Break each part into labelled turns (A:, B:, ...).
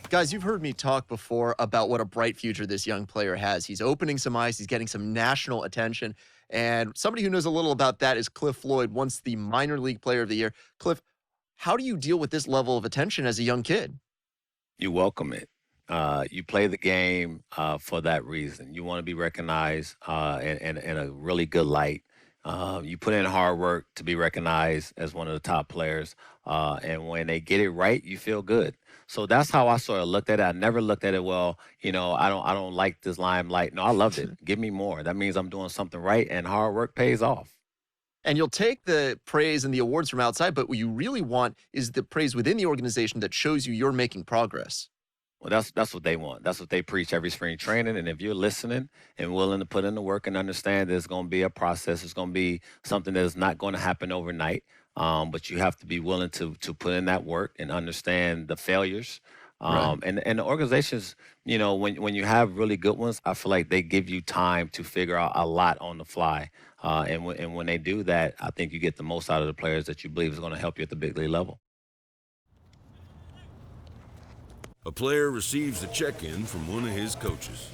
A: Guys, you've heard me talk before about what a bright future this young player has. He's opening some eyes. He's getting some national attention. And somebody who knows a little about that is Cliff Floyd, once the minor league player of the year. Cliff, how do you deal with this level of attention as a young kid?
B: You welcome it. You play the game for that reason. You want to be recognized in a really good light. You put in hard work to be recognized as one of the top players. And when they get it right, you feel good. So that's how I sort of looked at it. I never looked at it, well, I don't like this limelight. No, I loved it. Give me more. That means I'm doing something right, and hard work pays off.
A: And you'll take the praise and the awards from outside, but what you really want is the praise within the organization that shows you're making progress.
B: Well, that's what they want. That's what they preach every spring training. And if you're listening and willing to put in the work and understand there's going to be a process, it's going to be something that is not going to happen overnight. But you have to be willing to put in that work and understand the failures.
A: Right.
B: And the organizations, when you have really good ones, I feel like they give you time to figure out a lot on the fly. And when they do that, I think you get the most out of the players that you believe is going to help you at the big league level.
C: A player receives a check-in from one of his coaches.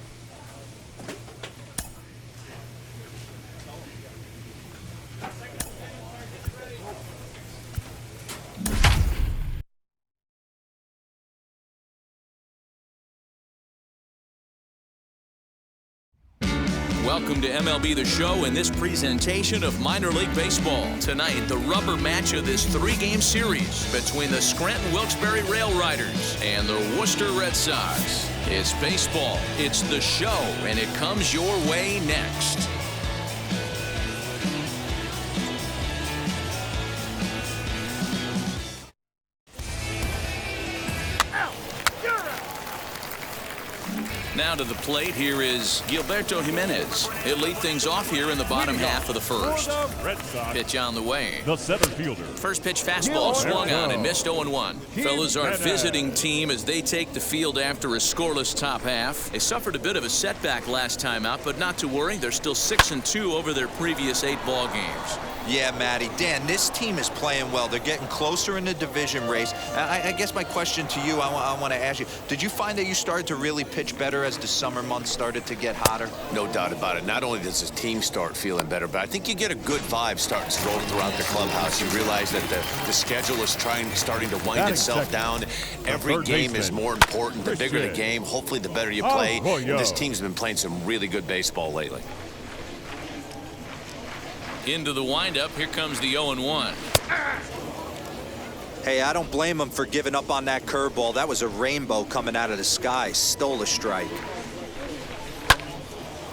D: Welcome to MLB The Show and this presentation of minor league baseball. Tonight, the rubber match of this three-game series between the Scranton Wilkes-Barre Rail Riders and the Worcester Red Sox. It's baseball, it's The Show, and it comes your way next. Now to the plate, here is Gilberto Jimenez. He'll lead things off here in the bottom half of the first. Pitch on the way.
E: The center fielder.
D: First pitch fastball swung on and missed 0-1. Fellas, our visiting team as they take the field after a scoreless top half. They suffered a bit of a setback last time out, but not to worry. They're still 6-2 over their previous 8 ball games.
F: Yeah, Matty. Dan, this team is playing well. They're getting closer in the division race. I guess my question to you, I want to ask you, did you find that you started to really pitch better as the summer months started to get hotter?
G: No doubt about it. Not only does his team start feeling better, but I think you get a good vibe starting to roll throughout the clubhouse. You realize that the schedule is starting to wind itself down. Every game is more important. The bigger the game, hopefully the better you play. And this team's been playing some really good baseball lately.
D: Into the windup, here comes the 0-1.
F: Hey, I don't blame him for giving up on that curveball. That was a rainbow coming out of the sky. Stole a strike.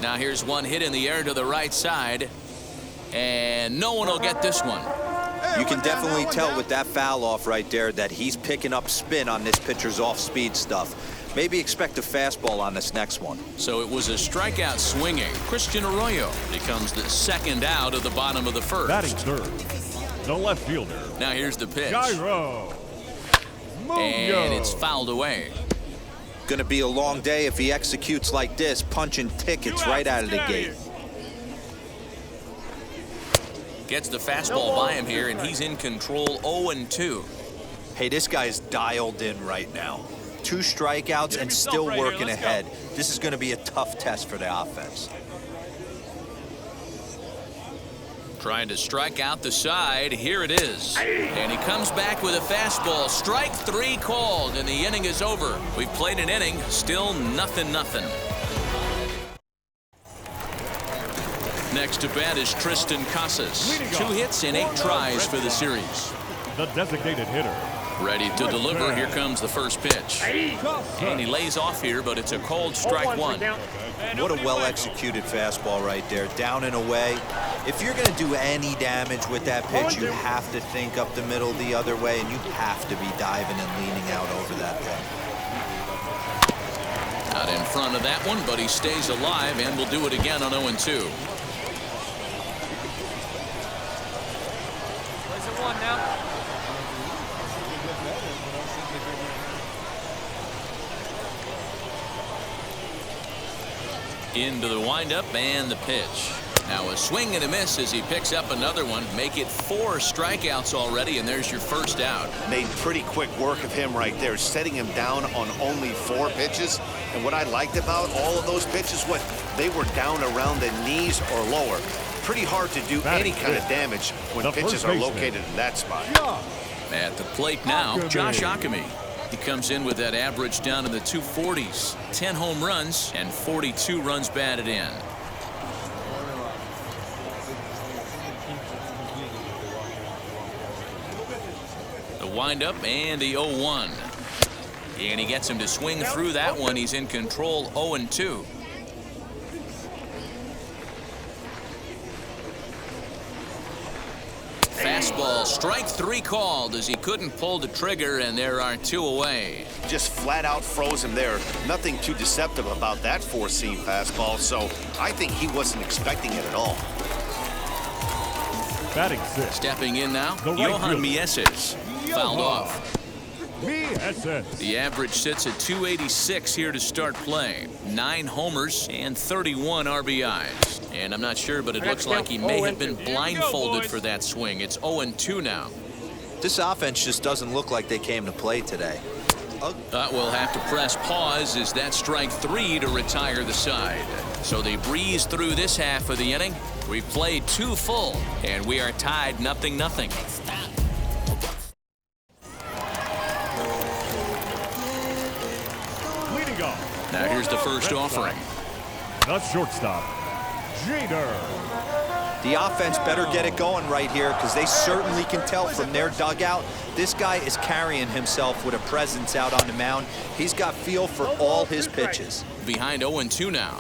D: Now here's one hit in the air to the right side, and no one will get this one.
F: You can definitely tell with that foul off right there that he's picking up spin on this pitcher's off-speed stuff. Maybe expect a fastball on this next one.
D: So it was a strikeout swinging. Christian Arroyo becomes the second out of the bottom of the first.
E: Batting third, the left fielder.
D: Now here's the pitch.
E: Gyro.
D: And it's fouled away.
F: Going to be a long day if he executes like this, punching tickets right out of the gate.
D: Gets the fastball by him here, and he's in control. 0-2.
F: Hey, this guy's dialed in right now. 2 strikeouts and still working ahead. This is going to be a tough test for the offense.
D: Trying to strike out the side. Here it is. And he comes back with a fastball. Strike 3 called, and the inning is over. We've played an inning. Still 0-0. Next to bat is Tristan Casas. 2 hits in 8 tries for the series.
E: The designated hitter.
D: Ready to deliver. Here comes the first pitch. And he lays off here, but it's a called strike 1.
F: What a well-executed fastball right there. Down and away. If you're going to do any damage with that pitch, you have to think up the middle the other way, and you have to be diving and leaning out over that one.
D: Not in front of that one, but he stays alive and will do it again on 0-2.
H: Plays at 1 now.
D: Into the windup and the pitch. Now a swing and a miss as he picks up another one. Make it 4 strikeouts already, and there's your first out.
G: Made pretty quick work of him right there, setting him down on only 4 pitches. And what I liked about all of those pitches, they were down around the knees or lower. Pretty hard to do any kind of damage when pitches are located in that spot.
D: At the plate now, Josh Ockamy. He comes in with that average down in the 240s. 10 home runs and 42 runs batted in. The windup and the 0-1. And he gets him to swing through that one. He's in control, 0-2. Fastball, strike 3 called as he couldn't pull the trigger, and there are 2 away.
G: Just flat out froze him there. Nothing too deceptive about that 4-seam fastball, so I think he wasn't expecting it at all.
E: Batting 6.
D: Stepping in now,
E: The right
D: Johan
E: fielder.
D: Mieses. Fouled off.
E: Mieses.
D: The average sits at 286 here to start play. 9 homers and 31 RBIs. And I'm not sure, but it looks like he may have been blindfolded for that swing. It's 0-2 now.
F: This offense just doesn't look like they came to play today.
D: We'll have to press pause as that strike 3 to retire the side. So they breeze through this half of the inning. We've played 2 full, and we are tied 0-0.
E: Leading off.
D: Now here's the first offering.
E: The shortstop, Jeter.
F: The offense better get it going right here because they certainly can tell from their dugout. This guy is carrying himself with a presence out on the mound. He's got feel for all his pitches.
D: Behind 0-2 now.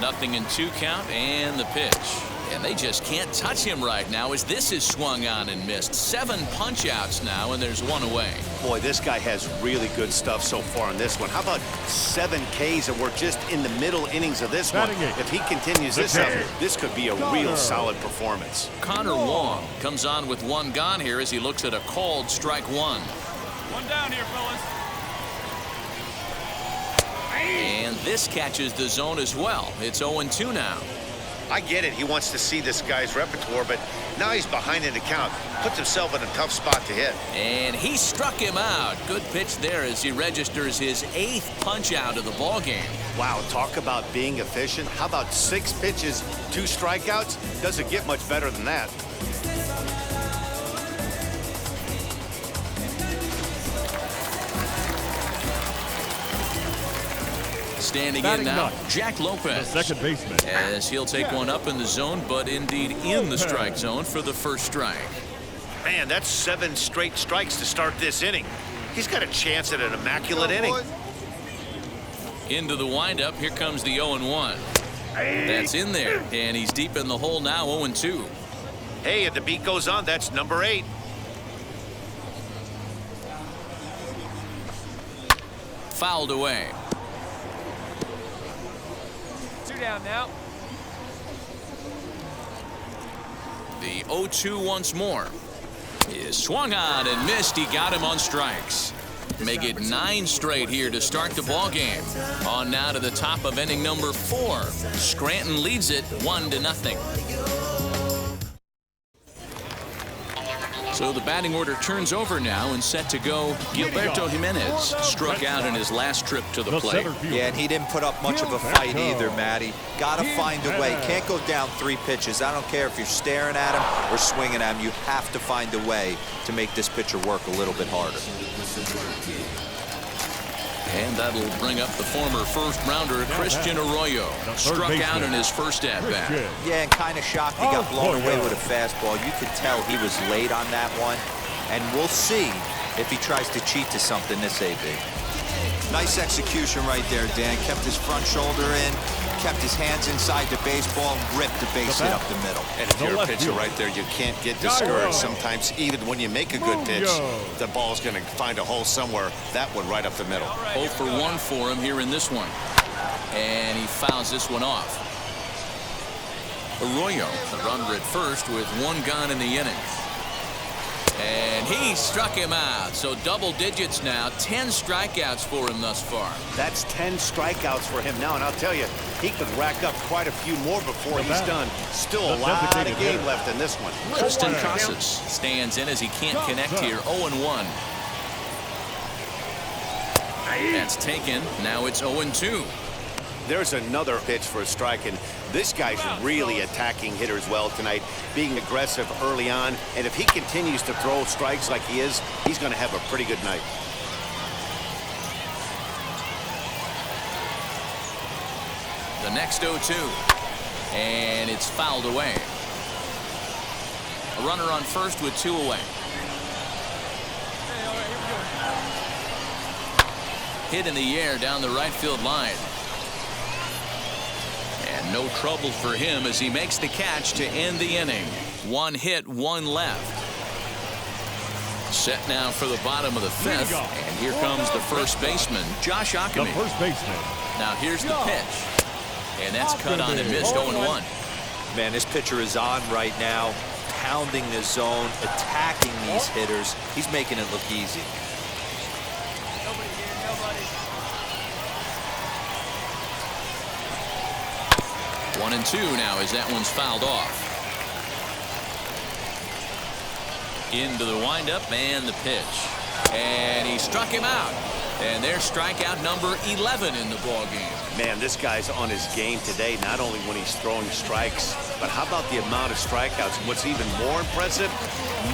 D: Nothing in 2 count and the pitch. And they just can't touch him right now as this is swung on and missed. 7 punch outs now, and there's 1 away.
G: Boy, this guy has really good stuff so far in this one. How about 7 Ks, and we're just in the middle innings of this one. If he continues this up, this could be a real solid performance.
D: Connor Wong comes on with 1 gone here as he looks at a called strike 1.
E: 1 down here, fellas.
D: And this catches the zone as well. It's 0-2 now.
G: I get it. He wants to see this guy's repertoire, but now he's behind in the count. Puts himself in a tough spot to hit.
D: And he struck him out. Good pitch there as he registers his 8th punch out of the ball game.
G: Wow, talk about being efficient. How about 6 pitches, 2 strikeouts? Doesn't get much better than that.
D: Standing in now, Jack
E: The
D: Lopez.
E: second baseman.
D: As he'll take one up in the zone, but indeed in the strike zone for the first strike.
G: Man, that's 7 straight strikes to start this inning. He's got a chance at an immaculate inning.
D: Into the windup, here comes the 0-1. That's in there, and he's deep in the hole now, 0-2.
G: Hey, if the beat goes on, that's number 8.
D: Fouled away.
H: 2 down now.
D: The 0-2 once more. Is swung on and missed. He got him on strikes. Make it 9 straight here to start the ball game. On now to the top of inning number 4. Scranton leads it 1-0. So the batting order turns over now and set to go. Gilberto Jimenez struck out in his last trip to the plate.
F: Yeah, and he didn't put up much of a fight either, Matty. Got to find a way. Can't go down 3 pitches. I don't care if you're staring at him or swinging at him. You have to find a way to make this pitcher work a little bit harder.
D: And that'll bring up the former first-rounder Christian Arroyo. Struck out in his first at-bat.
F: Yeah, and kind of shocked he got blown away with a fastball. You could tell he was late on that one. And we'll see if he tries to cheat to something this AB. Nice execution right there, Dan. Kept his front shoulder in, kept his hands inside the baseball, and ripped the base hit up the middle.
G: And if you're a pitcher right there, you can't get discouraged. Sometimes even when you make a good pitch, the ball's going to find a hole somewhere. That one right up the middle.
D: 0 for 1 for him here in this one. And he fouls this one off. Arroyo, the runner at first with 1 gone in the inning. And he struck him out. So double digits now, 10 strikeouts for him thus far.
I: That's 10 strikeouts for him now, and I'll tell you, he could rack up quite a few more before he's done. Still a lot of game left in this one.
D: Tristan Casas stands in as he can't connect here. 0-1. That's taken. Now it's 0-2.
I: There's another pitch for a strike, and this guy's really attacking hitters well tonight, being aggressive early on, and if he continues to throw strikes like he is, he's going to have a pretty good night.
D: The next 0-2, and it's fouled away. A runner on first with 2 away. Hit in the air down the right field line. And no trouble for him as he makes the catch to end the inning. 1 hit, 1 left. Set now for the bottom of the 5th. And here comes the first baseman, Josh Ockamy.
E: The first baseman.
D: Now here's the pitch. And that's cut on and missed. 0-1.
F: Man, this pitcher is on right now, pounding the zone, attacking these hitters. He's making it look easy.
H: Nobody here, nobody.
D: 1-2 now as that one's fouled off. Into the windup and the pitch. And he struck him out. And there's strikeout number 11 in the ballgame.
I: Man, this guy's on his game today, not only when he's throwing strikes, but how about the amount of strikeouts? And what's even more impressive,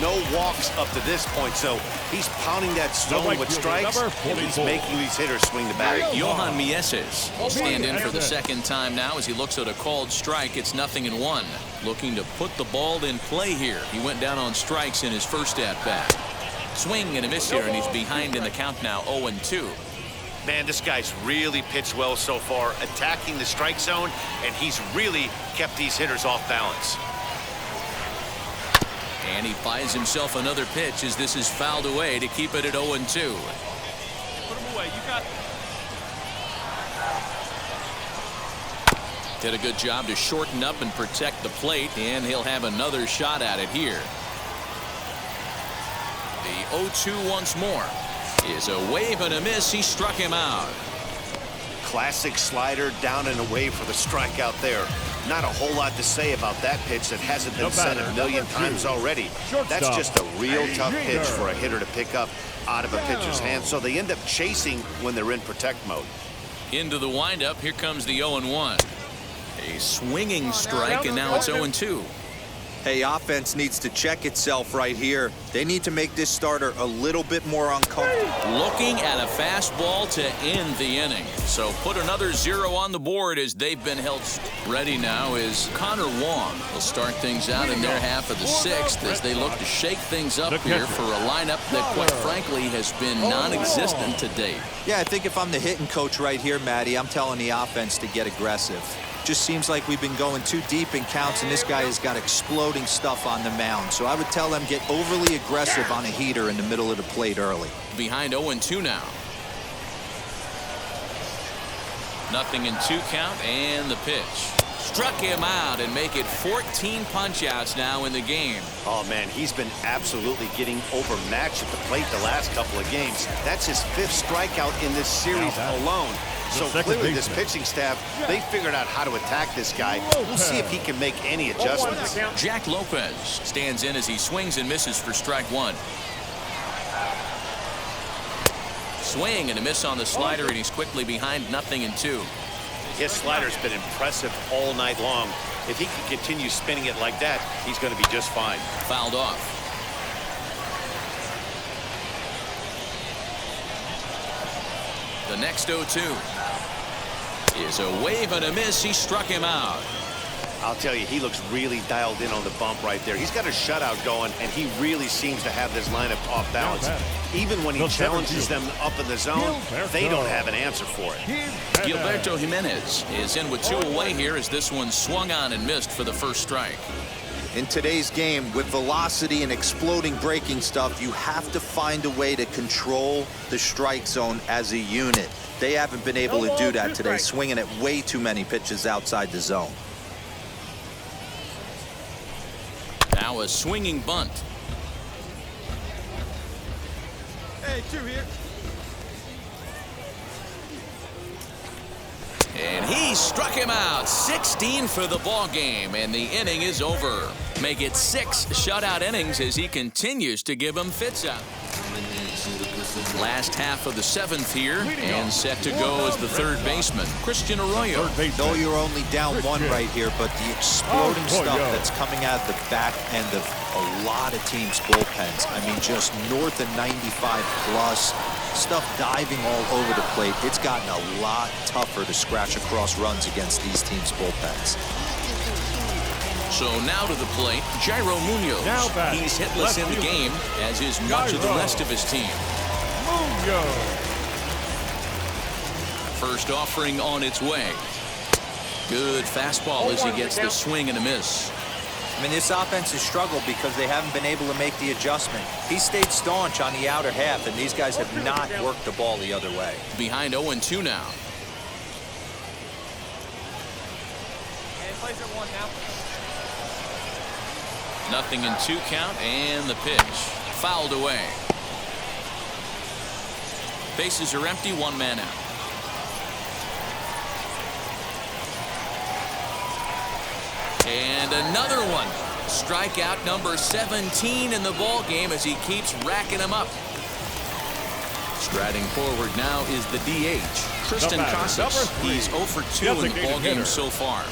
I: no walks up to this point. So he's pounding that stone with strikes, and he's making these hitters swing the bat.
D: Johan Mieses will stand in for the second time now as he looks at a called strike. It's 0-1. Looking to put the ball in play here. He went down on strikes in his first at-bat. Swing and a miss here, and he's behind in the count now, 0-2.
I: Man, this guy's really pitched well so far, attacking the strike zone, and he's really kept these hitters off balance.
D: And he buys himself another pitch as this is fouled away to keep it at 0-2.
H: Put him away. You got it.
D: Did a good job to shorten up and protect the plate, and he'll have another shot at it here. The 0-2 once more is a wave and a miss. He struck him out.
I: Classic slider down and away for the strikeout there. Not a whole lot to say about that pitch that hasn't been said a million times already. That's just a real tough pitch for a hitter to pick up out of a pitcher's hand, so they end up chasing when they're in protect mode.
D: Into the windup. Here comes the 0-1. A swinging strike, and now it's 0-2.
F: Hey, offense needs to check itself right here. They need to make this starter a little bit more uncomfortable.
D: Looking at a fastball to end the inning. So put another 0 on the board as they've been held. Ready now is Connor Wong. Will start things out in their half of the 6th as they look to shake things up here for a lineup that, quite frankly, has been non-existent to date.
F: Yeah, I think if I'm the hitting coach right here, Matty, I'm telling the offense to get aggressive. Just seems like we've been going too deep in counts, and this guy has got exploding stuff on the mound. So I would tell them get overly aggressive on a heater in the middle of the plate early.
D: Behind 0-2 now. 0-2 count, and the pitch. Struck him out and make it 14 punch-outs now in the game.
I: Oh, man, he's been absolutely getting overmatched at the plate the last couple of games. That's his 5th strikeout in this series alone. So clearly this pitching staff, they figured out how to attack this guy. We'll see if he can make any adjustments.
D: Jack Lopez stands in as he swings and misses for strike 1. Swing and a miss on the slider, and he's quickly behind 0-2.
I: His slider's been impressive all night long. If he can continue spinning it like that, he's going to be just fine.
D: Fouled off. The next 0-2 is a wave and a miss. He struck him out.
I: I'll tell you, he looks really dialed in on the bump right there. He's got a shutout going, and he really seems to have this lineup off balance. Even when he challenges them up in the zone, they don't have an answer for it.
D: Gilberto Jimenez is in with 2 away here as this one swung on and missed for the first strike.
F: In today's game, with velocity and exploding breaking stuff, you have to find a way to control the strike zone as a unit. They haven't been able to do that today, swinging at way too many pitches outside the zone.
D: Now a swinging bunt.
H: Hey, 2 here.
D: And he struck him out. 16 for the ball game, and the inning is over. Make it 6 shutout innings as he continues to give them fits out. Last half of the 7th here, and set to go as the third baseman, Christian Arroyo.
F: Though you're only down 1 right here, but the exploding stuff that's coming out of the back end of a lot of teams' bullpens. I mean, just north of 95 plus. Stuff diving all over the plate. It's gotten a lot tougher to scratch across runs against these teams' bullpens.
D: So now to the plate, Jairo Munoz. He's hitless in the game, as is much of the rest of his team. First offering on its way. Good fastball as he gets the swing and a miss.
F: I mean, this offense has struggled because they haven't been able to make the adjustment. He stayed staunch on the outer half, and these guys have not worked the ball the other way.
D: Behind 0-2 now.
H: And plays at 1 now.
D: Nothing in 2 count, and the pitch. Fouled away. Bases are empty, 1 man out. And another one. Strikeout number 17 in the ball game as he keeps racking them up. Striding forward now is the DH, Tristan Casas. He's 0 for 2 in the ball game so far.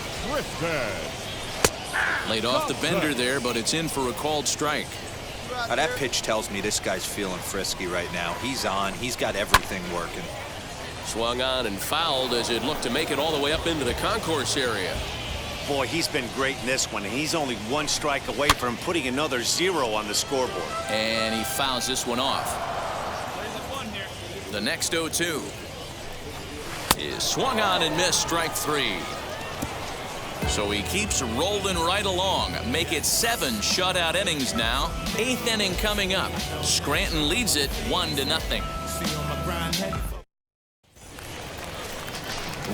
D: Laid off the bender there, but it's in for a called strike.
F: Now, that pitch tells me this guy's feeling frisky right now. He's on. He's got everything working.
J: Swung on and fouled as it looked to make it all the way up into the concourse area.
I: Boy, he's been great in this one, and he's only 1 strike away from putting another 0 on the scoreboard.
D: And he fouls this one off. The next 0-2 is swung on and missed, strike 3. So he keeps rolling right along. Make it 7 shutout innings now. 8th inning coming up. Scranton leads it 1-0.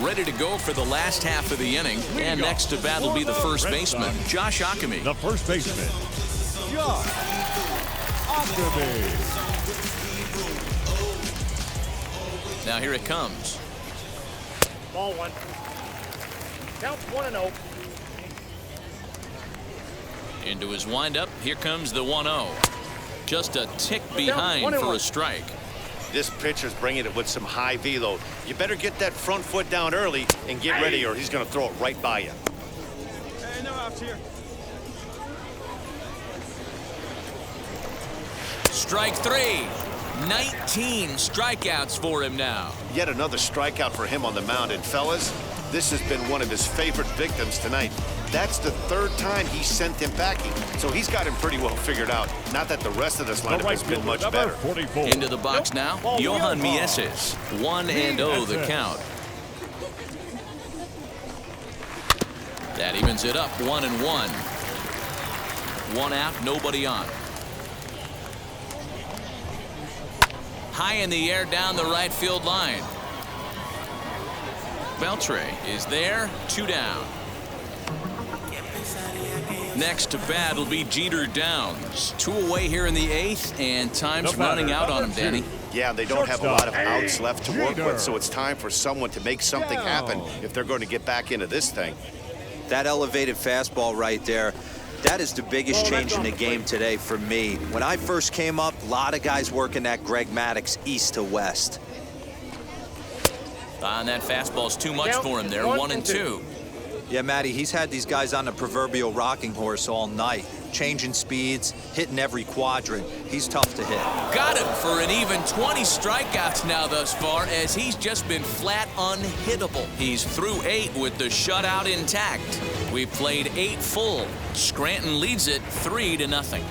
D: Ready to go for the last half of the inning. And next to bat will be the first baseman, Josh Ockamy.
E: The first baseman, Josh Ockamy.
D: Now here it comes.
H: Ball 1. Count 1-0.
D: Into his windup. Here comes the 1-0. Just a tick behind for a strike.
I: This pitcher's bringing it with some high velo. You better get that front foot down early and get ready, or he's going to throw it right by you.
H: Hey, no outs here.
D: Strike 3. 19 strikeouts for him now.
I: Yet another strikeout for him on the mound. And fellas, this has been one of his favorite victims tonight. That's the 3rd time he sent him packing, so he's got him pretty well figured out. Not that the rest of this lineup has been much better.
E: 44.
D: Into the box now, Johan Mieses. 1-0 the count. That evens it up, 1-1. 1 out, nobody on. High in the air down the right field line. Beltre is there, 2 down. Next to bat will be Jeter Downs. 2 away here in the 8th, and time's running out on him, Danny.
I: Yeah, they don't have a lot of outs left to work with, so it's time for someone to make something happen if they're going to get back into this thing.
F: That elevated fastball right there, that is the biggest change in the game today for me. When I first came up, a lot of guys working that Greg Maddux east to west.
D: And that fastball's too much for him there, 1-2.
F: Yeah, Matty, he's had these guys on the proverbial rocking horse all night, changing speeds, hitting every quadrant. He's tough to hit.
D: Got him for an even 20 strikeouts now thus far, as he's just been flat unhittable. He's through 8 with the shutout intact. We've played 8 full. Scranton leads it 3-0.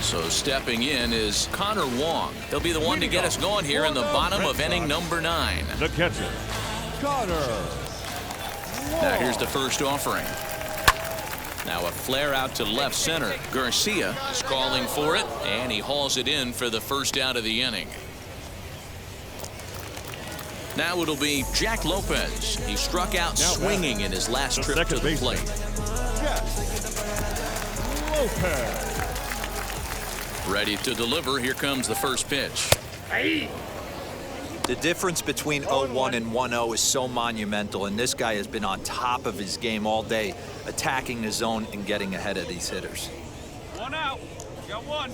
D: So stepping in is Connor Wong. He'll be the one to get us going here in the bottom of inning number 9.
E: The catcher, Connor.
D: Now here's the first offering. Now a flare out to left center. Garcia is calling for it, and he hauls it in for the first out of the inning. Now it'll be Jack Lopez. He struck out swinging in his last trip to the plate.
E: Jack Lopez.
D: Ready to deliver. Here comes the first pitch.
F: The difference between 0-1 and 1-0 is so monumental, and this guy has been on top of his game all day, attacking the zone and getting ahead of these hitters.
H: 1 out. Got 1.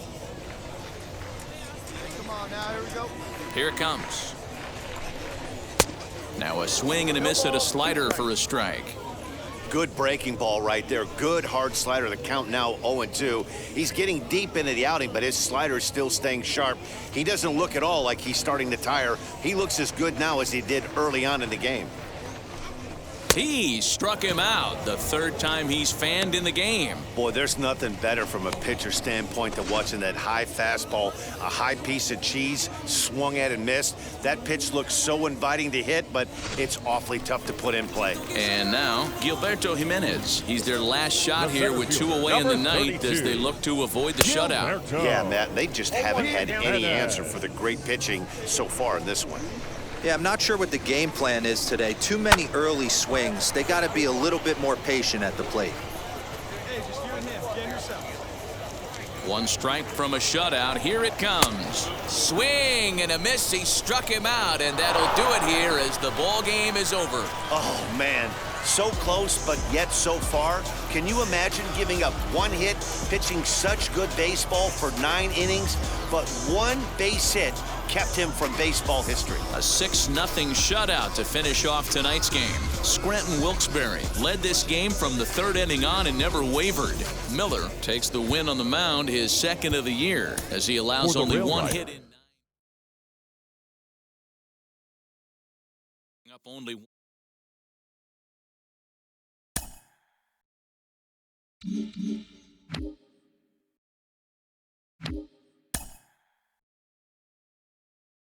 A: Come on now, here we go.
D: Here it comes. Now a swing and a miss at a slider for a strike.
I: Good breaking ball right there. Good hard slider. The count now 0-2. He's getting deep into the outing, but his slider is still staying sharp. He doesn't look at all like he's starting to tire. He looks as good now as he did early on in the game.
D: He struck him out, the third time he's fanned in the game.
I: Boy, there's nothing better from a pitcher standpoint than watching that high fastball, a high piece of cheese, swung at and missed. That pitch looks so inviting to hit, but it's awfully tough to put in play.
D: And now, Gilberto Jimenez. He's their last shot here with 2 away in the ninth as they look to avoid the shutout.
I: Yeah, Matt, they just haven't had any answer for the great pitching so far in this one.
F: Yeah, I'm not sure what the game plan is today. Too many early swings. They got to be a little bit more patient at the plate.
H: Hey, just you and him. Game yourself.
D: 1 strike from a shutout. Here it comes. Swing and a miss. He struck him out, and that'll do it here as the ball game is over.
I: Oh, man. So close, but yet so far. Can you imagine giving up 1 hit, pitching such good baseball for 9 innings, but 1 base hit kept him from baseball history?
D: A 6-0 shutout to finish off tonight's game. Scranton Wilkes-Barre led this game from the 3rd inning on and never wavered. Miller takes the win on the mound, his 2nd of the year, as he allows only 1 hit in 9. Up only